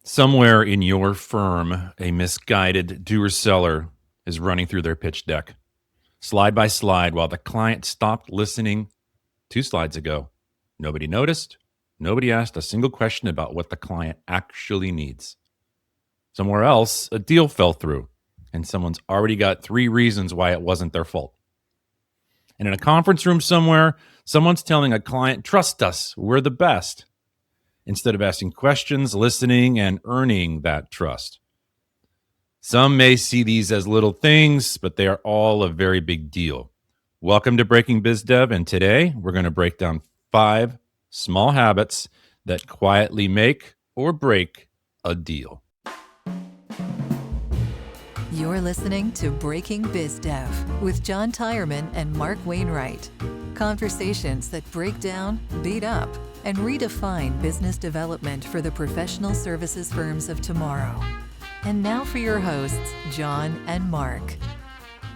Somewhere in your firm, a misguided doer-seller is running through their pitch deck, slide by slide, while the client stopped listening 2 slides ago. Nobody noticed. Nobody asked a single question about what the client actually needs. Somewhere else, a deal fell through, and someone's already got 3 reasons why it wasn't their fault. And in a conference room somewhere, someone's telling a client, trust us, we're the best, instead of asking questions, listening, and earning that trust. Some may see these as little things, but they are all a very big deal. Welcome to Breaking BizDev, and today we're going to break down 5 small habits that quietly make or break a deal. You're listening to Breaking BizDev with John Tyerman and Mark Wainwright. Conversations that break down, beat up, and redefine business development for the professional services firms of tomorrow. And now for your hosts, John and Mark.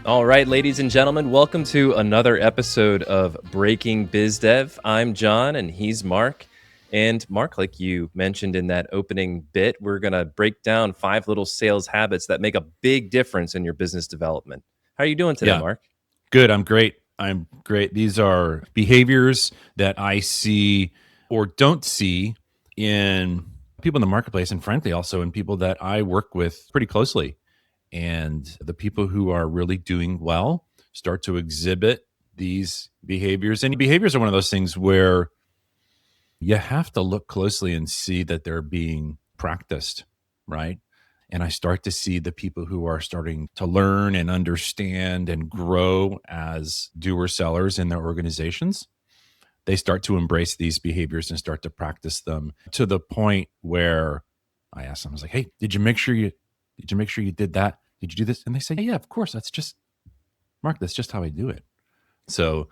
All right, ladies and gentlemen, welcome to another episode of Breaking BizDev. I'm John and he's Mark. And Mark, like you mentioned in that opening bit, we're going to break down 5 little sales habits that make a big difference in your business development. How are you doing today, Mark? Good. I'm great. These are behaviors that I see or don't see in people in the marketplace, and frankly, also in people that I work with pretty closely. And the people who are really doing well start to exhibit these behaviors. And behaviors are one of those things where you have to look closely and see that they're being practiced, right? And I start to see the people who are starting to learn and understand and grow as doer-sellers in their organizations. They start to embrace these behaviors and start to practice them to the point where I ask them, I was like, hey, did you make sure you did that? Did you do this? And they say, yeah, of course. That's just how I do it. So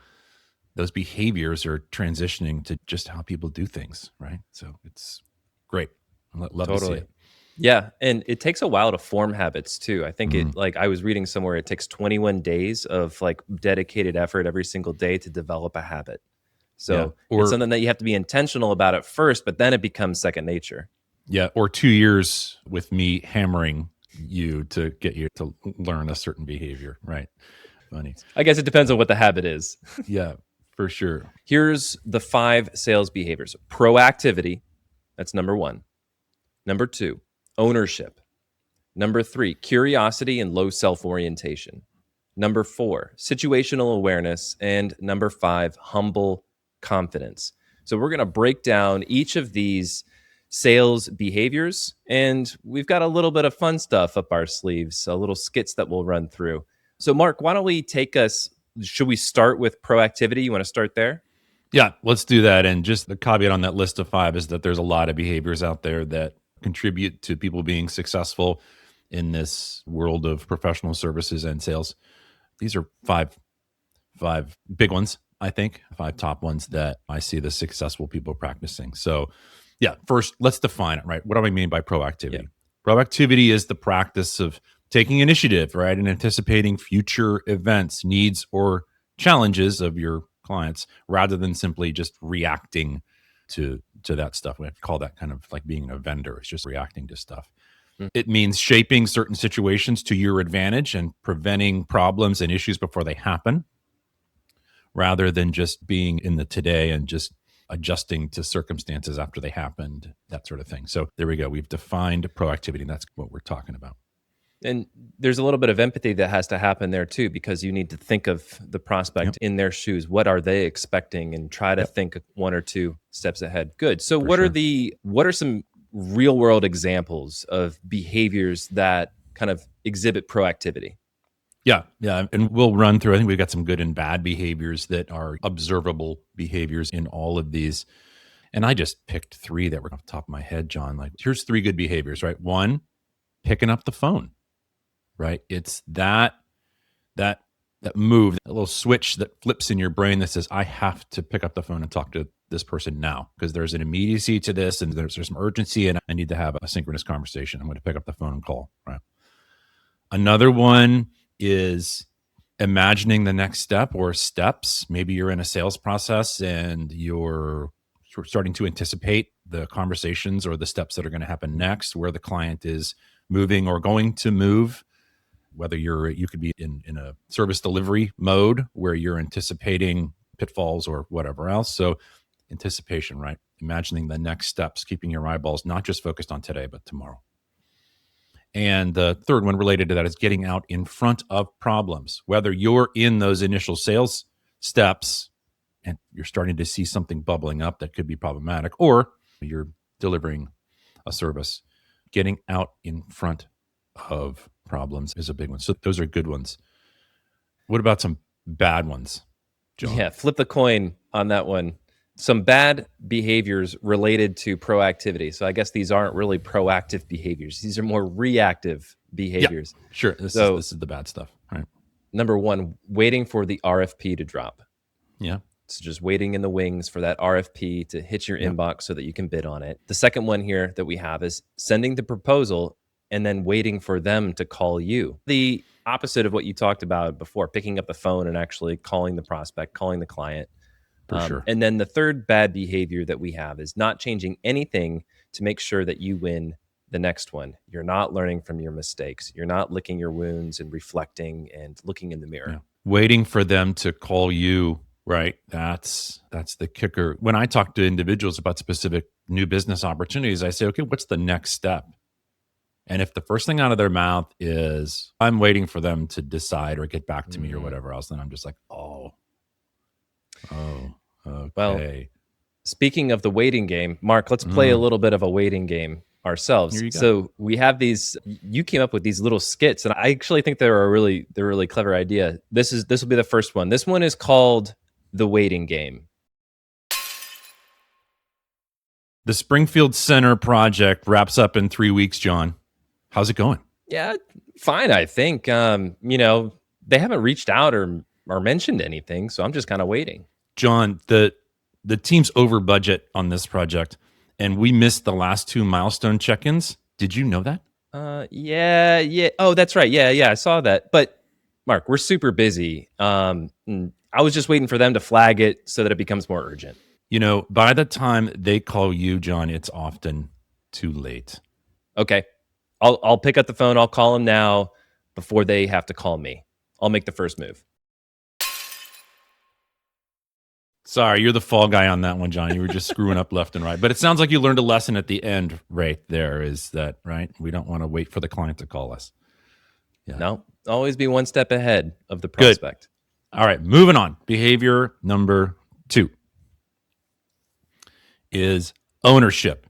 those behaviors are transitioning to just how people do things, right? So it's great. Love to see it. Yeah, and it takes a while to form habits too. I think I was reading somewhere it takes 21 days of dedicated effort every single day to develop a habit. So it's something that you have to be intentional about at first, but then it becomes second nature. Yeah, or 2 years with me hammering you to get you to learn a certain behavior, right? Funny. I guess it depends on what the habit is. Yeah, for sure. Here's the 5 sales behaviors. Proactivity, that's number 1. Number 2, ownership. Number 3, curiosity and low self-orientation. Number 4, situational awareness. And number 5, humble confidence. So we're going to break down each of these sales behaviors, and we've got a little bit of fun stuff up our sleeves, a little skits that we'll run through. So Mark, why don't we should we start with proactivity? You want to start there? Yeah, let's do that. And just the caveat on that list of 5 is that there's a lot of behaviors out there that contribute to people being successful in this world of professional services and sales. These are five big ones, I think, 5 top ones that I see the successful people practicing. So yeah, first, let's define it, right? What do I mean by proactivity? Yeah. Proactivity is the practice of taking initiative, right? And anticipating future events, needs, or challenges of your clients rather than simply just reacting to that stuff. We call that kind of like being a vendor. It's just reacting to stuff. It means shaping certain situations to your advantage and preventing problems and issues before they happen, rather than just being in the today and just adjusting to circumstances after they happened, that sort of thing. So there we go. We've defined proactivity, and that's what we're talking about. And there's a little bit of empathy that has to happen there too, because you need to think of the prospect in their shoes. What are they expecting? And try to think 1 or 2 steps ahead. Good. So what are some real world examples of behaviors that kind of exhibit proactivity? Yeah. And we'll run through, I think we've got some good and bad behaviors that are observable behaviors in all of these. And I just picked 3 that were off the top of my head, John. Like, here's 3 good behaviors, right? 1, picking up the phone, right? It's that move, that little switch that flips in your brain that says, I have to pick up the phone and talk to this person now, because there's an immediacy to this and there's some urgency and I need to have a synchronous conversation. I'm going to pick up the phone and call, right? Another one is imagining the next step or steps. Maybe you're in a sales process and you're starting to anticipate the conversations or the steps that are going to happen next, where the client is moving or going to move, whether you could be in a service delivery mode where you're anticipating pitfalls or whatever else. So anticipation, right? Imagining the next steps, keeping your eyeballs not just focused on today, but tomorrow. And the third one related to that is getting out in front of problems, whether you're in those initial sales steps and you're starting to see something bubbling up that could be problematic, or you're delivering a service. Getting out in front of problems is a big one. So those are good ones. What about some bad ones, John? Yeah, flip the coin on that one. Some bad behaviors related to proactivity. So I guess these aren't really proactive behaviors. These are more reactive behaviors. Yeah, sure. This is the bad stuff. Right. Number one, waiting for the RFP to drop. Yeah. So just waiting in the wings for that RFP to hit your inbox so that you can bid on it. The second one here that we have is sending the proposal and then waiting for them to call you. The opposite of what you talked about before, picking up the phone and actually calling the prospect, calling the client. For sure. And then the third bad behavior that we have is not changing anything to make sure that you win the next one. You're not learning from your mistakes. You're not licking your wounds and reflecting and looking in the mirror. Yeah. Waiting for them to call you, right? That's the kicker. When I talk to individuals about specific new business opportunities, I say, okay, what's the next step? And if the first thing out of their mouth is, I'm waiting for them to decide or get back to me or whatever else, then I'm just like, oh, okay. Well, speaking of the waiting game, Mark, let's play a little bit of a waiting game ourselves. So we have these, you came up with these little skits, and I actually think they're a really clever idea. This will be the first one. This one is called The Waiting Game. The Springfield Center project wraps up in 3 weeks, John. How's it going? Yeah, fine, I think. They haven't reached out or mentioned anything, so I'm just kind of waiting. John, the team's over budget on this project, and we missed the last 2 milestone check-ins. Did you know that? Yeah. Oh, that's right. Yeah, I saw that. But Mark, we're super busy. I was just waiting for them to flag it so that it becomes more urgent. By the time they call you, John, it's often too late. Okay. I'll pick up the phone. I'll call them now before they have to call me. I'll make the first move. Sorry, you're the fall guy on that one, John. You were just screwing up left and right. But it sounds like you learned a lesson at the end right there. Is that right? We don't want to wait for the client to call us. Yeah. No, always be one step ahead of the prospect. Good. All right, moving on. Behavior number 2 is ownership,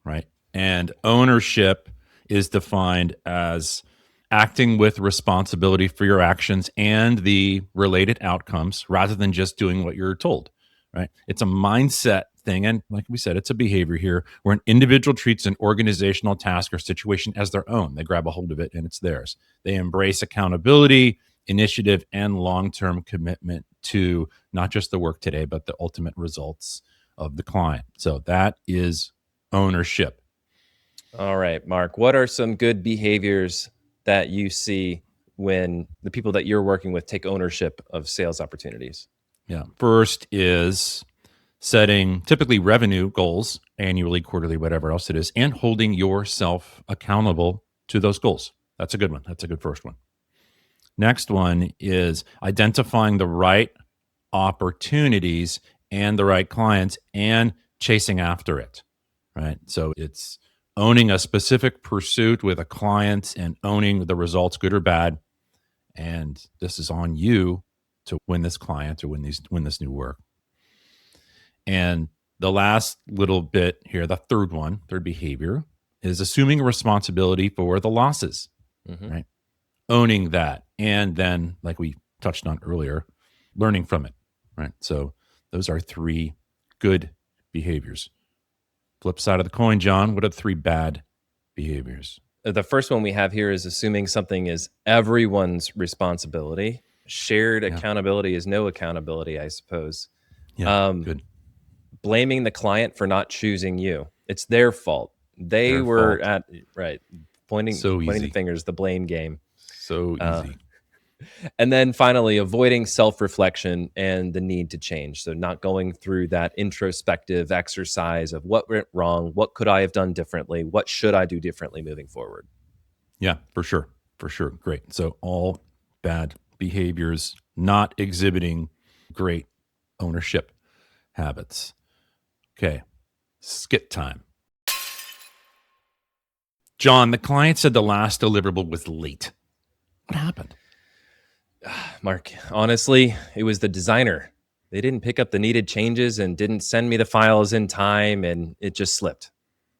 right? And ownership is defined as acting with responsibility for your actions and the related outcomes rather than just doing what you're told, right? It's a mindset thing. And like we said, it's a behavior here where an individual treats an organizational task or situation as their own. They grab a hold of it and it's theirs. They embrace accountability, initiative, and long-term commitment to not just the work today, but the ultimate results of the client. So that is ownership. All right, Mark, what are some good behaviors that you see when the people that you're working with take ownership of sales opportunities? Yeah. First is setting typically revenue goals annually, quarterly, whatever else it is, and holding yourself accountable to those goals. That's a good one. That's a good first one. Next one is identifying the right opportunities and the right clients and chasing after it, right? So it's owning a specific pursuit with a client and owning the results, good or bad. And this is on you to win this client or win this new work. And the last little bit here, the third behavior, is assuming responsibility for the losses, right? Owning that. And then, like we touched on earlier, learning from it, right? So those are 3 good behaviors. Flip side of the coin, John, what are the 3 bad behaviors? The first one we have here is assuming something is everyone's responsibility. Shared accountability is no accountability, I suppose. Yeah, good. Blaming the client for not choosing you. It's their fault. They were pointing the fingers, the blame game. So easy. And then finally, avoiding self-reflection and the need to change. So not going through that introspective exercise of what went wrong, what could I have done differently, what should I do differently moving forward. Yeah, for sure. For sure. Great. So all bad behaviors, not exhibiting great ownership habits. Okay. Skit time. John, the client said the last deliverable was late. What happened? Mark, honestly, it was the designer. They didn't pick up the needed changes and didn't send me the files in time, and it just slipped.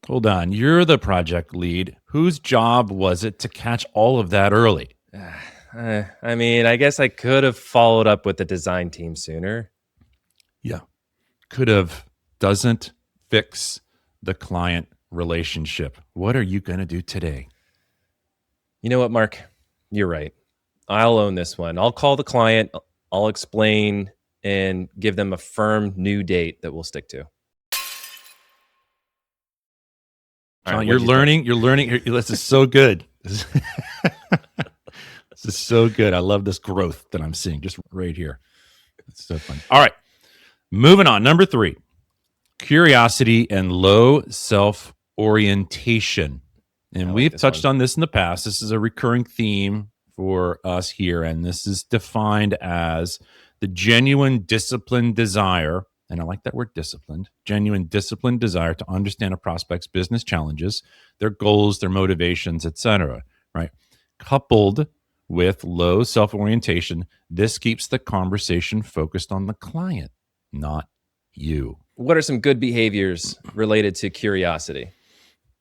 Hold on. You're the project lead. Whose job was it to catch all of that early? I mean, I guess I could have followed up with the design team sooner. Yeah. Could have. Doesn't fix the client relationship. What are you going to do today? You know what, Mark? You're right. I'll own this one. I'll call the client. I'll explain and give them a firm new date that we'll stick to. John, All right, you're learning. You're learning. This is so good. This is so good. I love this growth that I'm seeing just right here. It's so fun. All right. Moving on. Number 3, curiosity and low self-orientation. And we've touched on this in the past. This is a recurring theme for us here. And this is defined as the genuine disciplined desire. And I like that word disciplined, genuine disciplined desire to understand a prospect's business challenges, their goals, their motivations, etc. Right? Coupled with low self-orientation, this keeps the conversation focused on the client, not you. What are some good behaviors related to curiosity?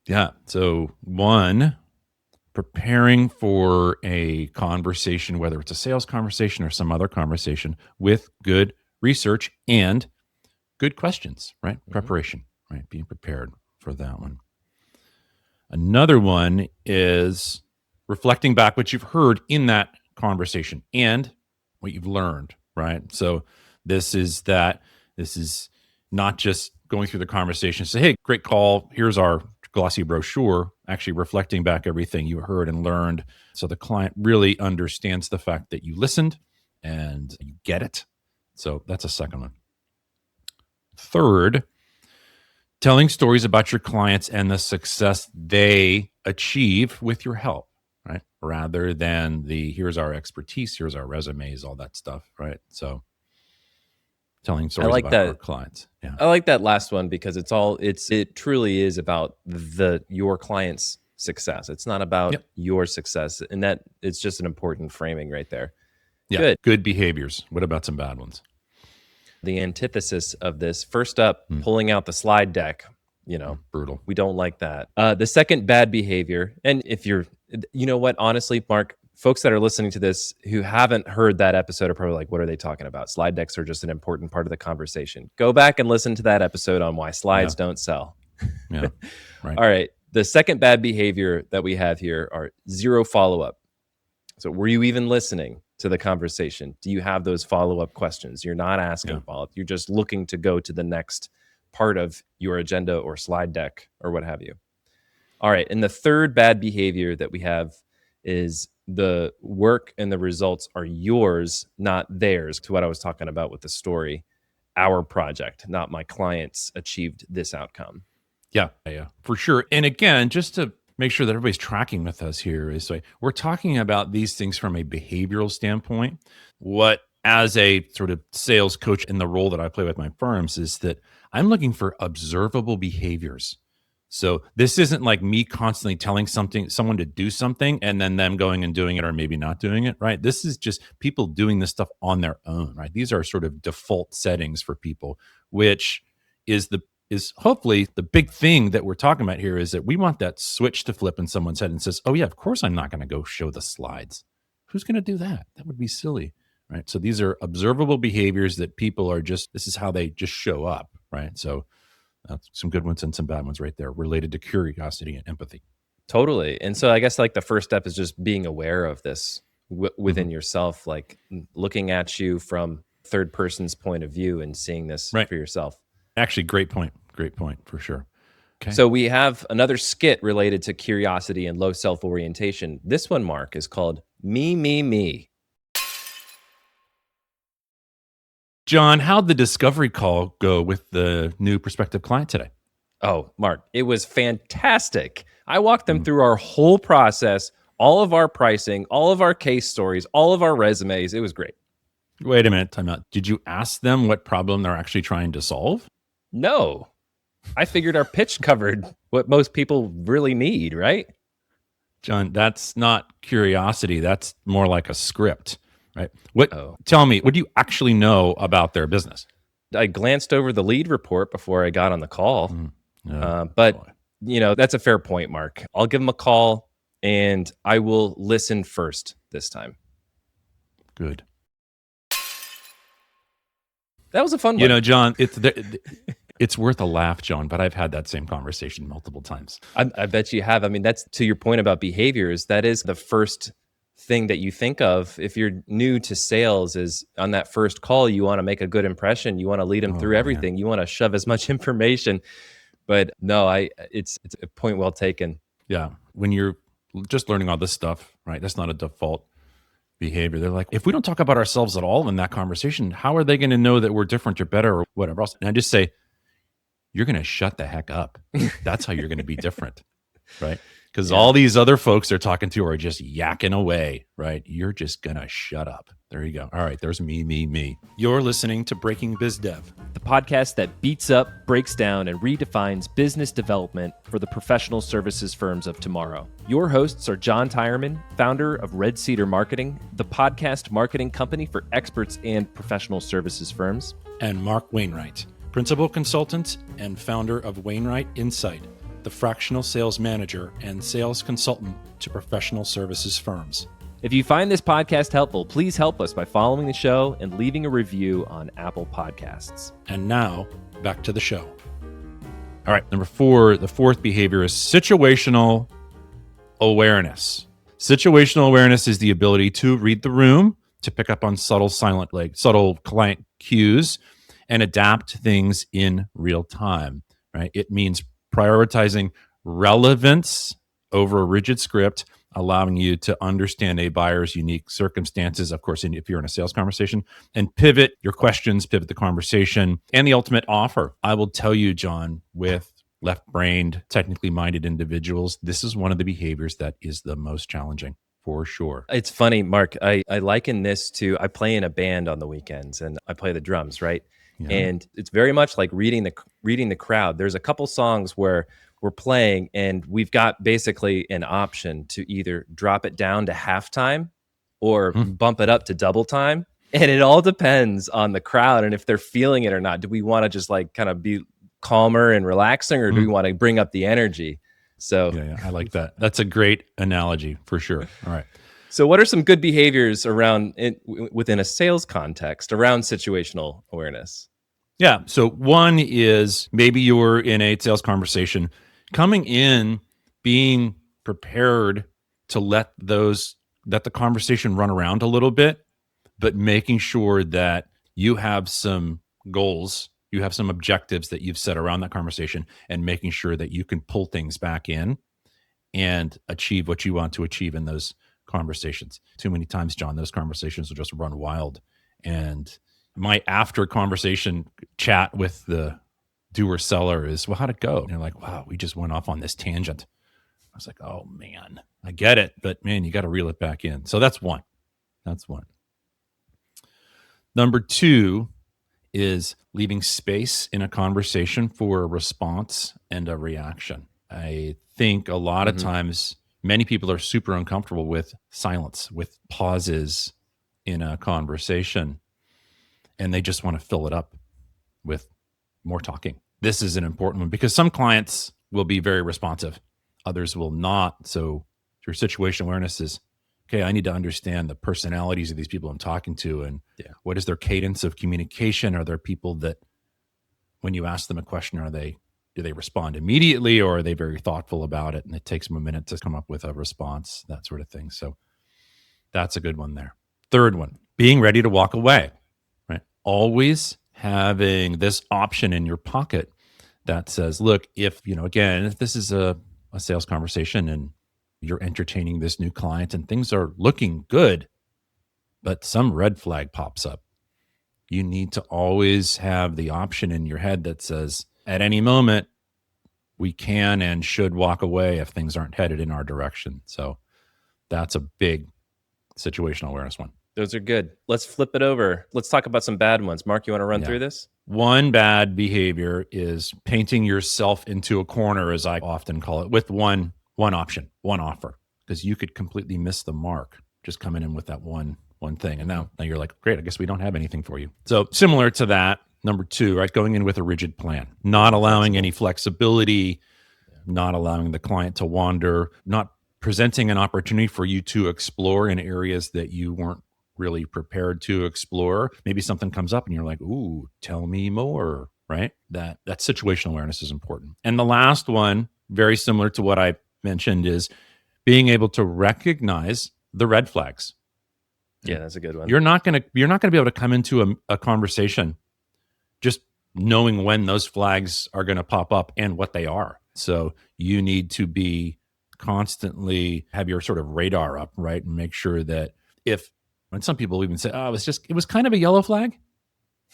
Yeah. So 1, preparing for a conversation, whether it's a sales conversation or some other conversation, with good research and good questions, right? Mm-hmm. Preparation, right? Being prepared for that one. Another one is reflecting back what you've heard in that conversation and what you've learned, right? So this is not just going through the conversation, say, hey, great call. Here's our glossy brochure, actually reflecting back everything you heard and learned. So the client really understands the fact that you listened and you get it. So that's a second one. Third, telling stories about your clients and the success they achieve with your help, right? Rather than here's our expertise, here's our resumes, all that stuff, right? So telling stories about our clients. Yeah. I like that last one because it truly is about your client's success. It's not about your success. And that it's just an important framing right there. Yeah. Good behaviors. What about some bad ones? The antithesis of this, first up, pulling out the slide deck, brutal. We don't like that. The second bad behavior, and if you know what, honestly, Mark, folks that are listening to this who haven't heard that episode are probably like, what are they talking about? Slide decks are just an important part of the conversation. Go back and listen to that episode on why slides don't sell. Yeah. Right. All right. The second bad behavior that we have here are zero follow-up. So were you even listening to the conversation? Do you have those follow-up questions? You're not asking follow-up. You're just looking to go to the next part of your agenda or slide deck or what have you. All right. And the third bad behavior that we have is the work and the results are yours, not theirs, to what I was talking about with the story. Our project, not my clients, achieved this outcome. Yeah, for sure. And again, just to make sure that everybody's tracking with us here is like, we're talking about these things from a behavioral standpoint. What, as a sort of sales coach in the role that I play with my firms, is that I'm looking for observable behaviors. So this isn't like me constantly telling someone to do something and then them going and doing it or maybe not doing it, right? This is just people doing this stuff on their own, right? These are sort of default settings for people, which is hopefully the big thing that we're talking about here, is that we want that switch to flip in someone's head and says, oh yeah, of course I'm not going to go show the slides. Who's going to do that? That would be silly, right? So these are observable behaviors that people are this is how they just show up, right? So some good ones and some bad ones right there related to curiosity and empathy. Totally. And so I guess like the first step is just being aware of this within yourself, like looking at you from third person's point of view and seeing this for yourself. Actually, great point for sure. Okay. So we have another skit related to curiosity and low self-orientation. This one, Mark, is called Me, Me, Me. John, how'd the discovery call go with the new prospective client today? Oh, Mark, it was fantastic. I walked them through our whole process, all of our pricing, all of our case stories, all of our resumes. It was great. Wait a minute, time out. Did you ask them what problem they're actually trying to solve? No, I figured our pitch covered what most people really need, right? John, that's not curiosity. That's more like a script, right? What? Oh. Tell me, what do you actually know about their business? I glanced over the lead report before I got on the call. But, boy. that's a fair point, Mark. I'll give them a call and I will listen first this time. Good. That was a fun one. You know, John, it's worth a laugh, John, but I've had that same conversation multiple times. I bet you have. I mean, that's to your point about behaviors. That is the first thing that you think of if you're new to sales is on that first call, you want to make a good impression. You want to lead them through everything. You want to shove as much information. But no, it's a point well taken. Yeah. When you're just learning all this stuff, right? That's not a default behavior. They're like, if we don't talk about ourselves at all in that conversation, how are they going to know that we're different or better or whatever else? And I just say, you're going to shut the heck up. That's how you're going to be different, right? Because all these other folks they're talking to are just yakking away, right? You're just going to shut up. There you go. All right, there's me. You're listening to Breaking BizDev, the podcast that beats up, breaks down, and redefines business development for the professional services firms of tomorrow. Your hosts are John Tyerman, founder of Red Cedar Marketing, the podcast marketing company for experts and professional services firms, and Mark Wainwright, principal consultant and founder of Wainwright Insight, the fractional sales manager and sales consultant to professional services firms. If you find this podcast helpful, please help us by following the show and leaving a review on Apple Podcasts. And now, back to the show. All right, number 4, the fourth behavior is situational awareness. Situational awareness is the ability to read the room, to pick up on subtle client cues, and adapt things in real time, right? It means prioritizing relevance over a rigid script, allowing you to understand a buyer's unique circumstances, of course, if you're in a sales conversation, and pivot your questions, pivot the conversation, and the ultimate offer. I will tell you, John, with left-brained, technically minded individuals, this is one of the behaviors that is the most challenging, for sure. It's funny, Mark, I liken this to, I play in a band on the weekends and I play the drums, right? Yeah. And it's very much like reading the crowd. There's a couple songs where we're playing and we've got basically an option to either drop it down to halftime or bump it up to double time. And it all depends on the crowd and if they're feeling it or not. Do we want to just like kind of be calmer and relaxing, or do we want to bring up the energy? So yeah, I like that. That's a great analogy for sure. All right. So what are some good behaviors around within a sales context around situational awareness? Yeah. So one is maybe you're in a sales conversation, coming in, being prepared to let the conversation run around a little bit, but making sure that you have some goals, you have some objectives that you've set around that conversation, and making sure that you can pull things back in and achieve what you want to achieve in those conversations. Too many times, John, those conversations will just run wild. And my after conversation chat with the doer-seller is, well, how'd it go? And they're like, wow, we just went off on this tangent. I was like, oh man, I get it, but man, you got to reel it back in. So that's one. Number 2 is leaving space in a conversation for a response and a reaction. I think a lot of times, many people are super uncomfortable with silence, with pauses in a conversation, and they just want to fill it up with more talking. This is an important one because some clients will be very responsive, others will not. So your situational awareness is, okay, I need to understand the personalities of these people I'm talking to, and what is their cadence of communication? Are there people that when you ask them a question, do they respond immediately, or are they very thoughtful about it and it takes them a minute to come up with a response, that sort of thing. So that's a good one there. Third one, being ready to walk away, right? Always having this option in your pocket that says, look, if this is a sales conversation and you're entertaining this new client and things are looking good, but some red flag pops up, you need to always have the option in your head that says, at any moment, we can and should walk away if things aren't headed in our direction. So that's a big situational awareness one. Those are good. Let's flip it over. Let's talk about some bad ones. Mark, you want to run through this? One bad behavior is painting yourself into a corner, as I often call it, with one option, one offer, because you could completely miss the mark just coming in with that one thing. And now you're like, great, I guess we don't have anything for you. So similar to that, number two, right, going in with a rigid plan, not allowing any flexibility, not allowing the client to wander, not presenting an opportunity for you to explore in areas that you weren't really prepared to explore. Maybe something comes up and you're like, ooh, tell me more, right? That situational awareness is important. And the last one, very similar to what I mentioned, is being able to recognize the red flags. Yeah, that's a good one. You're not gonna be able to come into a conversation just knowing when those flags are going to pop up and what they are. So you need to be constantly have your sort of radar up, right? And make sure that when some people even say, oh, it was kind of a yellow flag,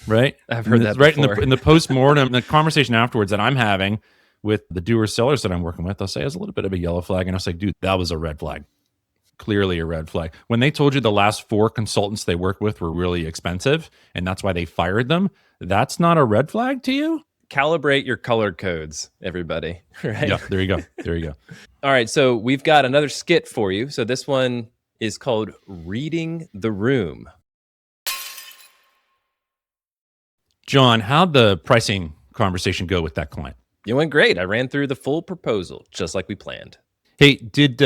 right? I've heard that right before. in the post-mortem, the conversation afterwards that I'm having with the doer-sellers that I'm working with, they'll say, it was a little bit of a yellow flag. And I was like, dude, that was a red flag. Clearly a red flag. When they told you the last 4 consultants they worked with were really expensive and that's why they fired them, that's not a red flag to you? Calibrate your color codes, everybody. Right? Yeah, there you go. All right, so we've got another skit for you. So this one is called Reading the Room. John, how'd the pricing conversation go with that client? It went great. I ran through the full proposal, just like we planned. Hey, did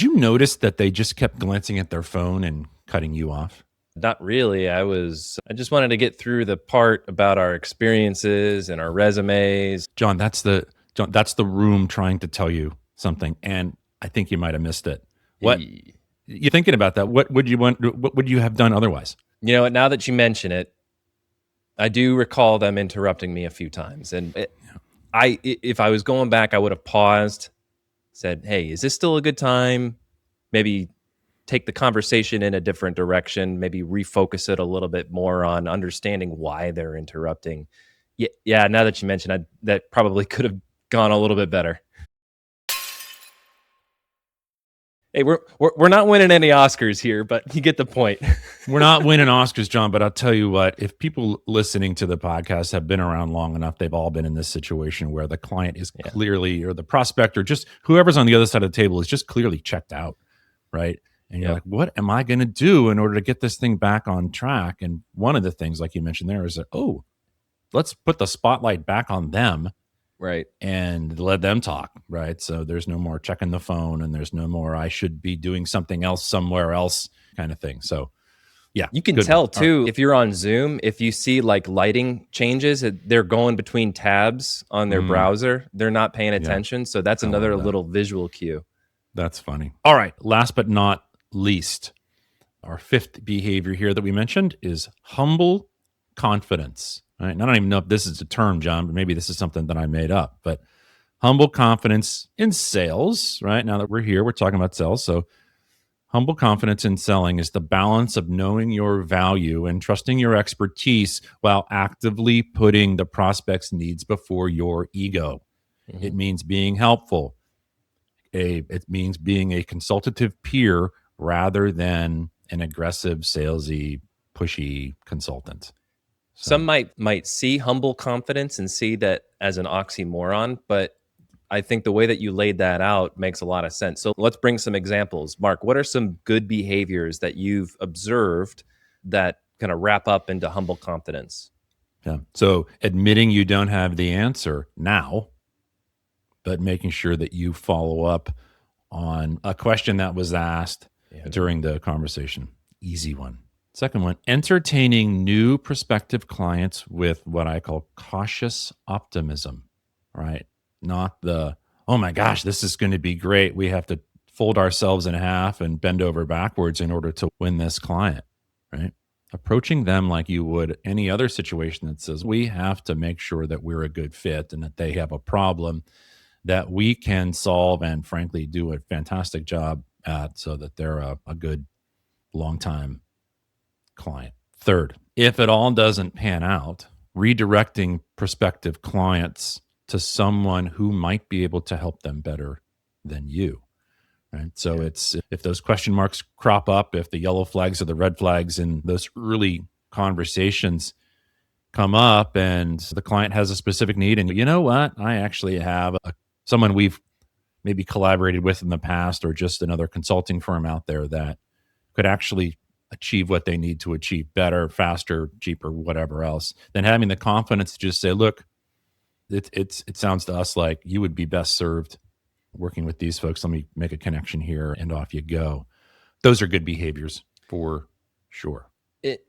you notice that they just kept glancing at their phone and cutting you off? Not really. I just wanted to get through the part about our experiences and our resumes. John, that's the room trying to tell you something, and I think you might have missed it. What you thinking about that? What would you have done otherwise? You know what? Now that you mention it, I do recall them interrupting me a few times, and if I was going back, I would have paused, said, "Hey, is this still a good time?" Maybe take the conversation in a different direction, maybe refocus it a little bit more on understanding why they're interrupting. Yeah, now that you mentioned, that probably could have gone a little bit better. Hey, we're not winning any Oscars here, but you get the point. We're not winning Oscars, John, but I'll tell you what, if people listening to the podcast have been around long enough, they've all been in this situation where the client is clearly, or the prospect, or just whoever's on the other side of the table is just clearly checked out, right? And you're like, what am I going to do in order to get this thing back on track? And one of the things, like you mentioned there, is that, let's put the spotlight back on them. Right. And let them talk, right? So there's no more checking the phone and there's no more, I should be doing something else somewhere else kind of thing. So yeah. You can tell too, if you're on Zoom, if you see like lighting changes, they're going between tabs on their browser. They're not paying attention. So that's another little visual cue. That's funny. All right. Last but not least, our 5th behavior here that we mentioned is humble confidence. Right? And I don't even know if this is a term, John, but maybe this is something that I made up. But humble confidence in sales, right? Now that we're here, we're talking about sales. So humble confidence in selling is the balance of knowing your value and trusting your expertise while actively putting the prospect's needs before your ego. Mm-hmm. It means being helpful. It means being a consultative peer rather than an aggressive, salesy, pushy consultant. So. Some might see humble confidence and see that as an oxymoron, but I think the way that you laid that out makes a lot of sense. So let's bring some examples. Mark, what are some good behaviors that you've observed that kind of wrap up into humble confidence? Yeah. So admitting you don't have the answer now, but making sure that you follow up on a question that was asked during the conversation. Easy one. Second one, entertaining new prospective clients with what I call cautious optimism, right? Not the, oh my gosh, this is going to be great. We have to fold ourselves in half and bend over backwards in order to win this client, right? Approaching them like you would any other situation that says, we have to make sure that we're a good fit and that they have a problem that we can solve and frankly do a fantastic job at so that they're a good long-time client. Third, if it all doesn't pan out, redirecting prospective clients to someone who might be able to help them better than you. Right. So it's if those question marks crop up, if the yellow flags or the red flags in those early conversations come up and the client has a specific need, and you know what, I actually have someone we've maybe collaborated with in the past or just another consulting firm out there that could actually achieve what they need to achieve better, faster, cheaper, whatever else, then having the confidence to just say, look, it sounds to us like you would be best served working with these folks. Let me make a connection here and off you go. Those are good behaviors for sure.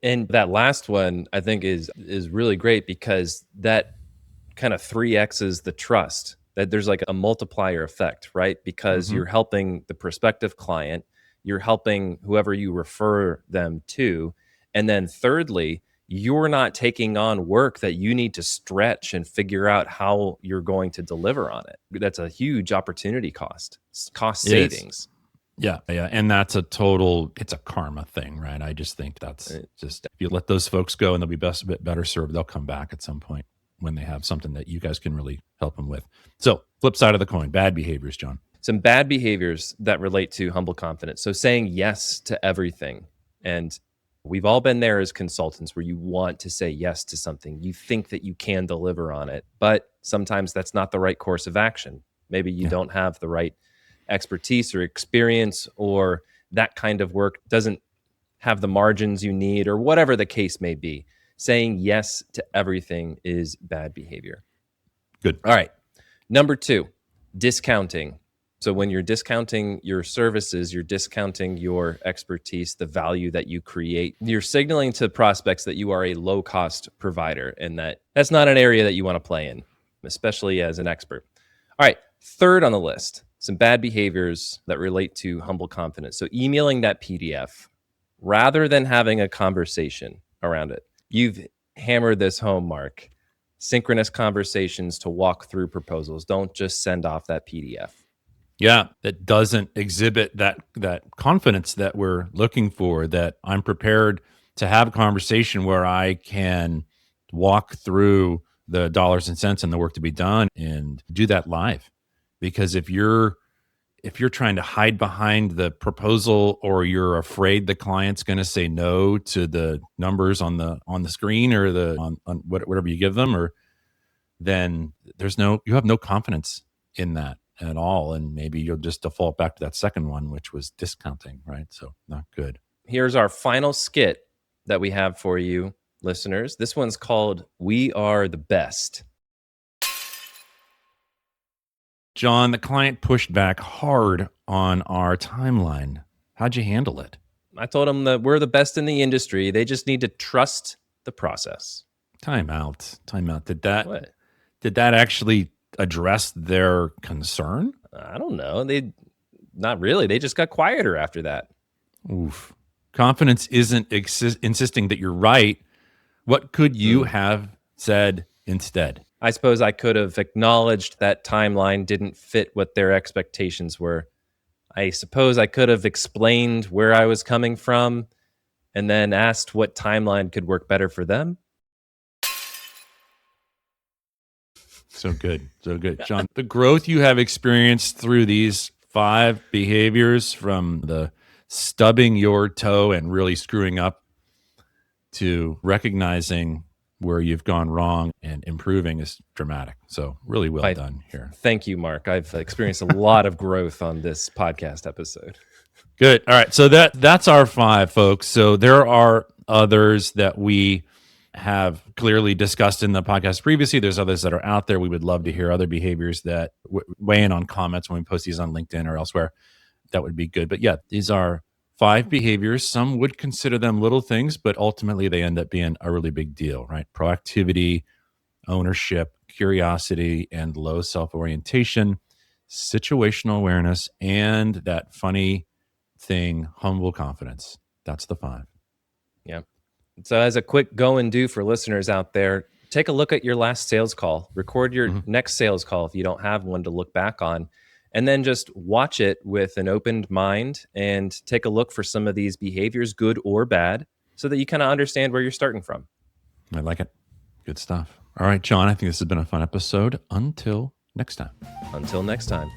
And that last one, I think, is really great because that kind of 3X's the trust, that there's like a multiplier effect, right? Because you're helping the prospective client, you're helping whoever you refer them to. And then thirdly, you're not taking on work that you need to stretch and figure out how you're going to deliver on it. That's a huge opportunity cost savings. Yeah. And that's it's a karma thing, right? I just think that's just, if you let those folks go and they'll be a bit better served, they'll come back at some point when they have something that you guys can really help them with. So flip side of the coin, bad behaviors, John. Some bad behaviors that relate to humble confidence. So saying yes to everything. And we've all been there as consultants where you want to say yes to something. You think that you can deliver on it, but sometimes that's not the right course of action. Maybe you don't have the right expertise or experience, or that kind of work doesn't have the margins you need, or whatever the case may be. Saying yes to everything is bad behavior. Good. All right. Number 2, discounting. So when you're discounting your services, you're discounting your expertise, the value that you create. You're signaling to prospects that you are a low-cost provider and that's not an area that you want to play in, especially as an expert. All right. Third on the list, some bad behaviors that relate to humble confidence. So emailing that PDF rather than having a conversation around it. You've hammered this home, Mark. Synchronous conversations to walk through proposals. Don't just send off that PDF. Yeah, that doesn't exhibit that confidence that we're looking for, that I'm prepared to have a conversation where I can walk through the dollars and cents and the work to be done and do that live. Because if you're trying to hide behind the proposal, or you're afraid the client's going to say no to the numbers on the screen, or on whatever you give them, or then you have no confidence in that at all. And maybe you'll just default back to that second one, which was discounting, right? So not good. Here's our final skit that we have for you, listeners. This one's called We Are the Best. John, the client pushed back hard on our timeline. How'd you handle it? I told them that we're the best in the industry. They just need to trust the process. Time out. What? Did that actually address their concern? I don't know. Not really. They just got quieter after that. Oof. Confidence isn't insisting that you're right. What could you have said instead? I suppose I could have acknowledged that timeline didn't fit what their expectations were. I suppose I could have explained where I was coming from and then asked what timeline could work better for them. So good. John, the growth you have experienced through these 5 behaviors, from the stubbing your toe and really screwing up to recognizing where you've gone wrong and improving, is dramatic. So really well done here. Thank you, Mark. I've experienced a lot of growth on this podcast episode. Good. All right. So that's our 5, folks. So there are others that we have clearly discussed in the podcast previously. There's others that are out there. We would love to hear other behaviors that weigh in on comments when we post these on LinkedIn or elsewhere. That would be good. But yeah, these are 5 behaviors. Some would consider them little things, but ultimately they end up being a really big deal, right? Proactivity, ownership, curiosity, and low self-orientation, situational awareness, and that funny thing, humble confidence. That's the 5. Yeah. So as a quick go and do for listeners out there, take a look at your last sales call, record your next sales call if you don't have one to look back on, and then just watch it with an opened mind and take a look for some of these behaviors, good or bad, so that you kind of understand where you're starting from. I like it. Good stuff. All right, John, I think this has been a fun episode. Until next time. Until next time.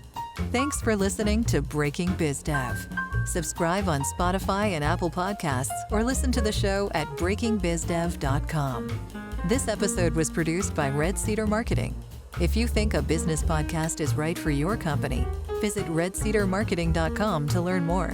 Thanks for listening to Breaking BizDev. Subscribe on Spotify and Apple Podcasts or listen to the show at breakingbizdev.com. This episode was produced by Red Cedar Marketing. If you think a business podcast is right for your company, visit redcedarmarketing.com to learn more.